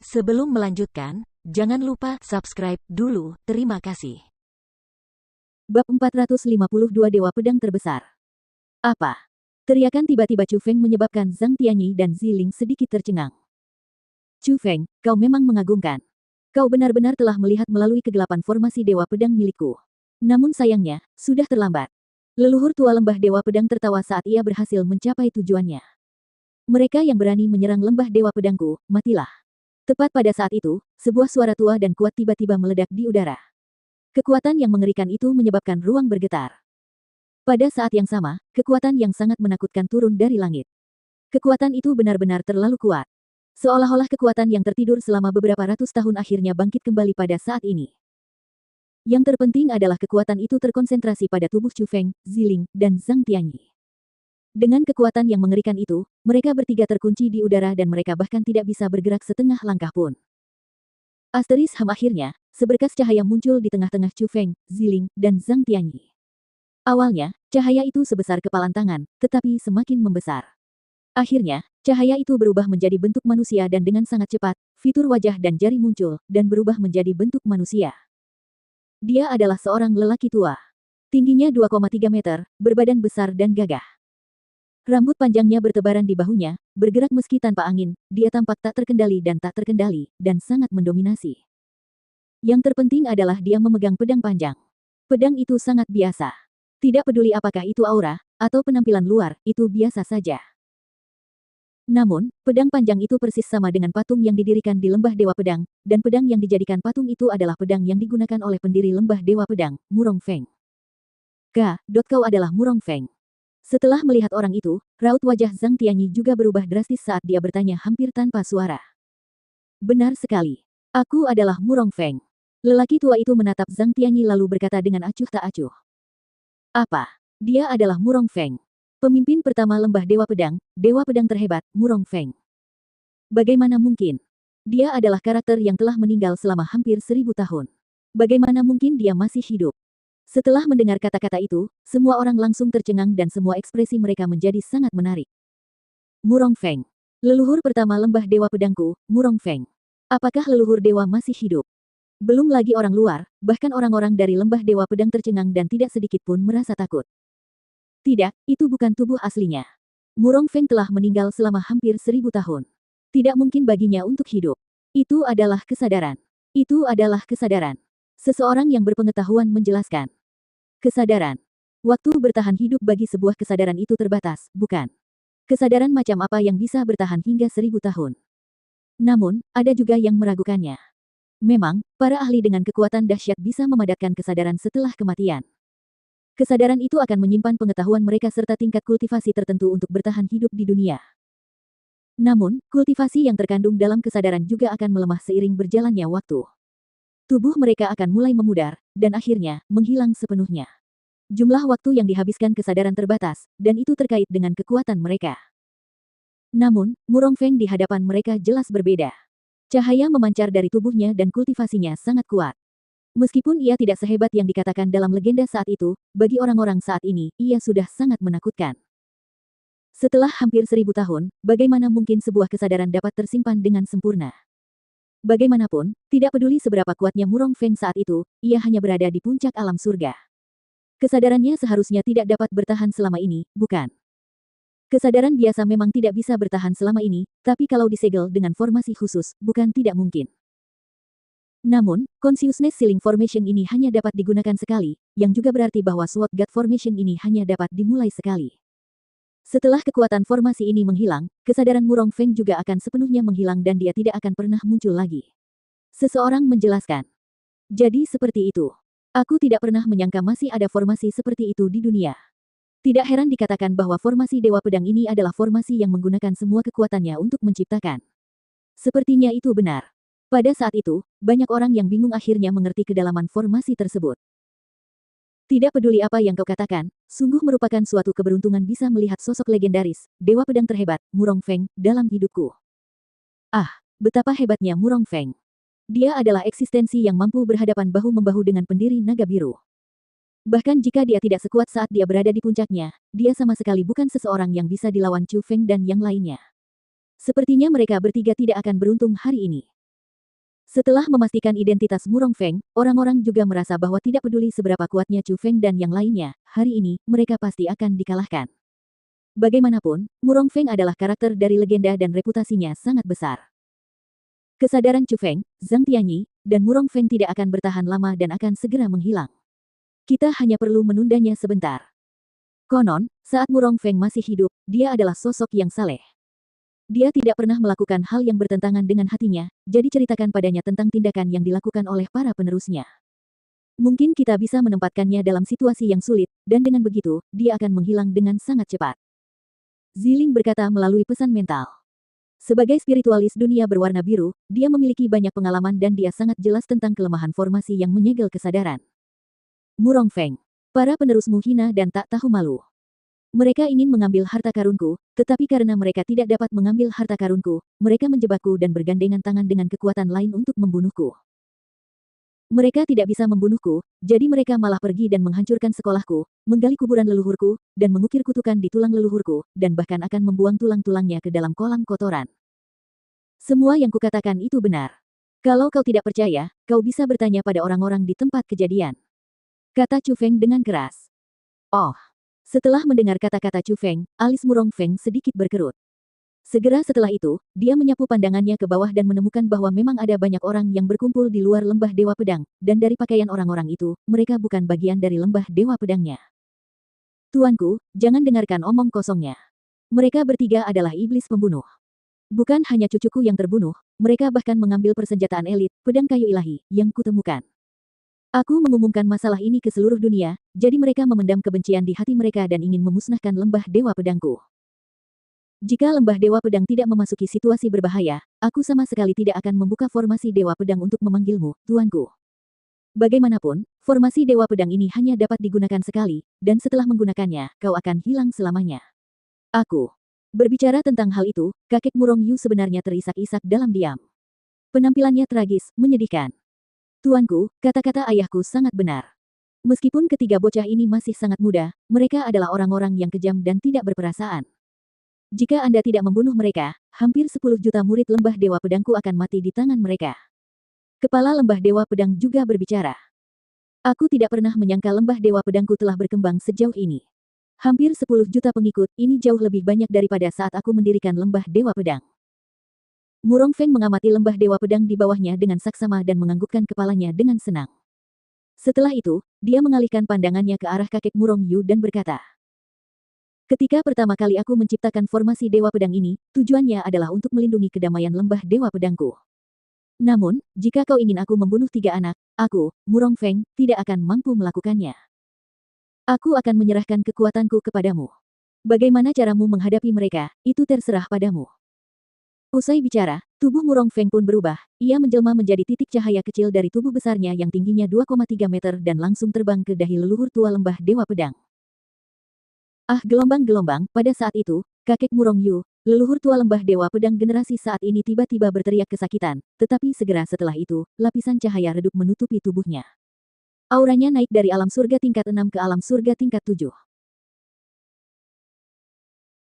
Sebelum melanjutkan, jangan lupa subscribe dulu, terima kasih. Bab 452 Dewa Pedang Terbesar. Apa? Teriakan tiba-tiba Chu Feng menyebabkan Zhang Tianyi dan Ziling sedikit tercengang. Chu Feng, kau memang mengagumkan. Kau benar-benar telah melihat melalui kegelapan formasi Dewa Pedang milikku. Namun sayangnya, sudah terlambat. Leluhur tua lembah Dewa Pedang tertawa saat ia berhasil mencapai tujuannya. Mereka yang berani menyerang lembah Dewa Pedangku, matilah. Tepat pada saat itu, sebuah suara tua dan kuat tiba-tiba meledak di udara. Kekuatan yang mengerikan itu menyebabkan ruang bergetar. Pada saat yang sama, kekuatan yang sangat menakutkan turun dari langit. Kekuatan itu benar-benar terlalu kuat. Seolah-olah kekuatan yang tertidur selama beberapa ratus tahun akhirnya bangkit kembali pada saat ini. Yang terpenting adalah kekuatan itu terkonsentrasi pada tubuh Chu Feng, Ziling, dan Zhang Tianyi. Dengan kekuatan yang mengerikan itu, mereka bertiga terkunci di udara dan mereka bahkan tidak bisa bergerak setengah langkah pun. Asteris Ham akhirnya, seberkas cahaya muncul di tengah-tengah Chu Feng, Ziling, dan Zhang Tianyi. Awalnya, cahaya itu sebesar kepalan tangan, tetapi semakin membesar. Akhirnya, cahaya itu berubah menjadi bentuk manusia dan dengan sangat cepat, fitur wajah dan jari muncul, dan berubah menjadi bentuk manusia. Dia adalah seorang lelaki tua. Tingginya 2,3 meter, berbadan besar dan gagah. Rambut panjangnya bertebaran di bahunya, bergerak meski tanpa angin, dia tampak tak terkendali dan sangat mendominasi. Yang terpenting adalah dia memegang pedang panjang. Pedang itu sangat biasa. Tidak peduli apakah itu aura, atau penampilan luar, itu biasa saja. Namun, pedang panjang itu persis sama dengan patung yang didirikan di Lembah Dewa Pedang, dan pedang yang dijadikan patung itu adalah pedang yang digunakan oleh pendiri Lembah Dewa Pedang, Murong Feng. Kau adalah Murong Feng. Setelah melihat orang itu, raut wajah Zhang Tianyi juga berubah drastis saat dia bertanya hampir tanpa suara. Benar sekali. Aku adalah Murong Feng. Lelaki tua itu menatap Zhang Tianyi lalu berkata dengan acuh tak acuh. Apa? Dia adalah Murong Feng. Pemimpin pertama Lembah Dewa Pedang terhebat, Murong Feng. Bagaimana mungkin? Dia adalah karakter yang telah meninggal selama hampir 1000 tahun. Bagaimana mungkin dia masih hidup? Setelah mendengar kata-kata itu, semua orang langsung tercengang dan semua ekspresi mereka menjadi sangat menarik. Murong Feng. Leluhur pertama Lembah Dewa Pedangku, Murong Feng. Apakah leluhur dewa masih hidup? Belum lagi orang luar, bahkan orang-orang dari Lembah Dewa Pedang tercengang dan tidak sedikit pun merasa takut. Tidak, itu bukan tubuh aslinya. Murong Feng telah meninggal selama hampir 1000 tahun. Tidak mungkin baginya untuk hidup. Itu adalah kesadaran. Itu adalah kesadaran. Seseorang yang berpengetahuan menjelaskan. Kesadaran. Waktu bertahan hidup bagi sebuah kesadaran itu terbatas, bukan? Kesadaran macam apa yang bisa bertahan hingga 1000 tahun? Namun, ada juga yang meragukannya. Memang, para ahli dengan kekuatan dahsyat bisa memadatkan kesadaran setelah kematian. Kesadaran itu akan menyimpan pengetahuan mereka serta tingkat kultivasi tertentu untuk bertahan hidup di dunia. Namun, kultivasi yang terkandung dalam kesadaran juga akan melemah seiring berjalannya waktu. Tubuh mereka akan mulai memudar, dan akhirnya, menghilang sepenuhnya. Jumlah waktu yang dihabiskan kesadaran terbatas, dan itu terkait dengan kekuatan mereka. Namun, Murong Feng di hadapan mereka jelas berbeda. Cahaya memancar dari tubuhnya dan kultivasinya sangat kuat. Meskipun ia tidak sehebat yang dikatakan dalam legenda saat itu, bagi orang-orang saat ini, ia sudah sangat menakutkan. Setelah hampir 1000 tahun, bagaimana mungkin sebuah kesadaran dapat tersimpan dengan sempurna? Bagaimanapun, tidak peduli seberapa kuatnya Murong Feng saat itu, ia hanya berada di puncak alam surga. Kesadarannya seharusnya tidak dapat bertahan selama ini, bukan? Kesadaran biasa memang tidak bisa bertahan selama ini, tapi kalau disegel dengan formasi khusus, bukan tidak mungkin. Namun, Consciousness Ceiling Formation ini hanya dapat digunakan sekali, yang juga berarti bahwa Sword God Formation ini hanya dapat dimulai sekali. Setelah kekuatan formasi ini menghilang, kesadaran Murong Feng juga akan sepenuhnya menghilang dan dia tidak akan pernah muncul lagi. Seseorang menjelaskan. Jadi seperti itu. Aku tidak pernah menyangka masih ada formasi seperti itu di dunia. Tidak heran dikatakan bahwa formasi Dewa Pedang ini adalah formasi yang menggunakan semua kekuatannya untuk menciptakan. Sepertinya itu benar. Pada saat itu, banyak orang yang bingung akhirnya mengerti kedalaman formasi tersebut. Tidak peduli apa yang kau katakan, sungguh merupakan suatu keberuntungan bisa melihat sosok legendaris, Dewa Pedang terhebat, Murong Feng, dalam hidupku. Ah, betapa hebatnya Murong Feng. Dia adalah eksistensi yang mampu berhadapan bahu-membahu dengan pendiri naga biru. Bahkan jika dia tidak sekuat saat dia berada di puncaknya, dia sama sekali bukan seseorang yang bisa dilawan Chu Feng dan yang lainnya. Sepertinya mereka bertiga tidak akan beruntung hari ini. Setelah memastikan identitas Murong Feng, orang-orang juga merasa bahwa tidak peduli seberapa kuatnya Chu Feng dan yang lainnya, hari ini, mereka pasti akan dikalahkan. Bagaimanapun, Murong Feng adalah karakter dari legenda dan reputasinya sangat besar. Kesadaran Chu Feng, Zhang Tianyi, dan Murong Feng tidak akan bertahan lama dan akan segera menghilang. Kita hanya perlu menundanya sebentar. Konon, saat Murong Feng masih hidup, dia adalah sosok yang saleh. Dia tidak pernah melakukan hal yang bertentangan dengan hatinya, jadi ceritakan padanya tentang tindakan yang dilakukan oleh para penerusnya. Mungkin kita bisa menempatkannya dalam situasi yang sulit, dan dengan begitu, dia akan menghilang dengan sangat cepat. Ziling berkata melalui pesan mental. Sebagai spiritualis dunia berwarna biru, dia memiliki banyak pengalaman dan dia sangat jelas tentang kelemahan formasi yang menyegel kesadaran. Murong Feng. Para penerusmu hina dan tak tahu malu. Mereka ingin mengambil harta karunku, tetapi karena mereka tidak dapat mengambil harta karunku, mereka menjebakku dan bergandengan tangan dengan kekuatan lain untuk membunuhku. Mereka tidak bisa membunuhku, jadi mereka malah pergi dan menghancurkan sekolahku, menggali kuburan leluhurku, dan mengukir kutukan di tulang leluhurku, dan bahkan akan membuang tulang-tulangnya ke dalam kolam kotoran. Semua yang kukatakan itu benar. Kalau kau tidak percaya, kau bisa bertanya pada orang-orang di tempat kejadian. Kata Chu Feng dengan keras. Oh. Setelah mendengar kata-kata Chu Feng, alis Murong Feng sedikit berkerut. Segera setelah itu, dia menyapu pandangannya ke bawah dan menemukan bahwa memang ada banyak orang yang berkumpul di luar lembah Dewa Pedang, dan dari pakaian orang-orang itu, mereka bukan bagian dari lembah Dewa Pedangnya. Tuanku, jangan dengarkan omong kosongnya. Mereka bertiga adalah iblis pembunuh. Bukan hanya cucuku yang terbunuh, mereka bahkan mengambil persenjataan elit, pedang kayu ilahi, yang kutemukan. Aku mengumumkan masalah ini ke seluruh dunia, jadi mereka memendam kebencian di hati mereka dan ingin memusnahkan lembah Dewa Pedangku. Jika lembah Dewa Pedang tidak memasuki situasi berbahaya, aku sama sekali tidak akan membuka formasi Dewa Pedang untuk memanggilmu, tuanku. Bagaimanapun, formasi Dewa Pedang ini hanya dapat digunakan sekali, dan setelah menggunakannya, kau akan hilang selamanya. Aku. Berbicara tentang hal itu, kakek Murong Yu sebenarnya terisak-isak dalam diam. Penampilannya tragis, menyedihkan. Tuanku, kata-kata ayahku sangat benar. Meskipun ketiga bocah ini masih sangat muda, mereka adalah orang-orang yang kejam dan tidak berperasaan. Jika Anda tidak membunuh mereka, hampir 10 juta murid lembah Dewa Pedangku akan mati di tangan mereka. Kepala lembah Dewa Pedang juga berbicara. Aku tidak pernah menyangka lembah Dewa Pedangku telah berkembang sejauh ini. Hampir 10 juta pengikut, ini jauh lebih banyak daripada saat aku mendirikan lembah Dewa Pedang. Murong Feng mengamati lembah Dewa Pedang di bawahnya dengan saksama dan menganggukkan kepalanya dengan senang. Setelah itu, dia mengalihkan pandangannya ke arah kakek Murong Yu dan berkata, ketika pertama kali aku menciptakan formasi Dewa Pedang ini, tujuannya adalah untuk melindungi kedamaian lembah Dewa Pedangku. Namun, jika kau ingin aku membunuh 3 anak, aku, Murong Feng, tidak akan mampu melakukannya. Aku akan menyerahkan kekuatanku kepadamu. Bagaimana caramu menghadapi mereka, itu terserah padamu. Usai bicara, tubuh Murong Feng pun berubah, ia menjelma menjadi titik cahaya kecil dari tubuh besarnya yang tingginya 2,3 meter dan langsung terbang ke dahi leluhur tua lembah Dewa Pedang. Ah gelombang-gelombang, pada saat itu, kakek Murong Yu, leluhur tua lembah Dewa Pedang generasi saat ini tiba-tiba berteriak kesakitan, tetapi segera setelah itu, lapisan cahaya redup menutupi tubuhnya. Auranya naik dari alam surga tingkat 6 ke alam surga tingkat 7.